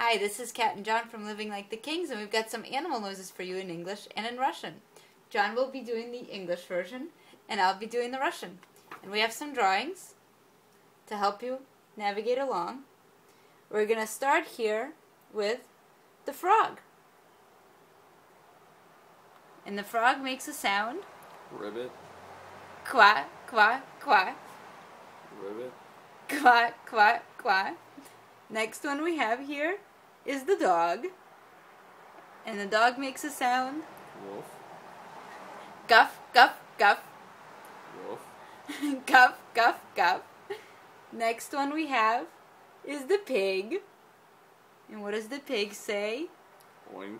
Hi, this is Kat and John from Living Like the Kings, and we've got some animal noises for you in English and in Russian. John will be doing the English version, and I'll be doing the Russian. And we have some drawings to help you navigate along. We're going to start here with the frog. And the frog makes a sound. Ribbit. Quack, quack, quack. Ribbit. Quack, quack, quack. Next one we have here is the dog. And the dog makes a sound. Wolf. Guff, guff, guff. Wolf. Guff, guff, guff. Next one we have is the pig. And what does the pig say? Oink.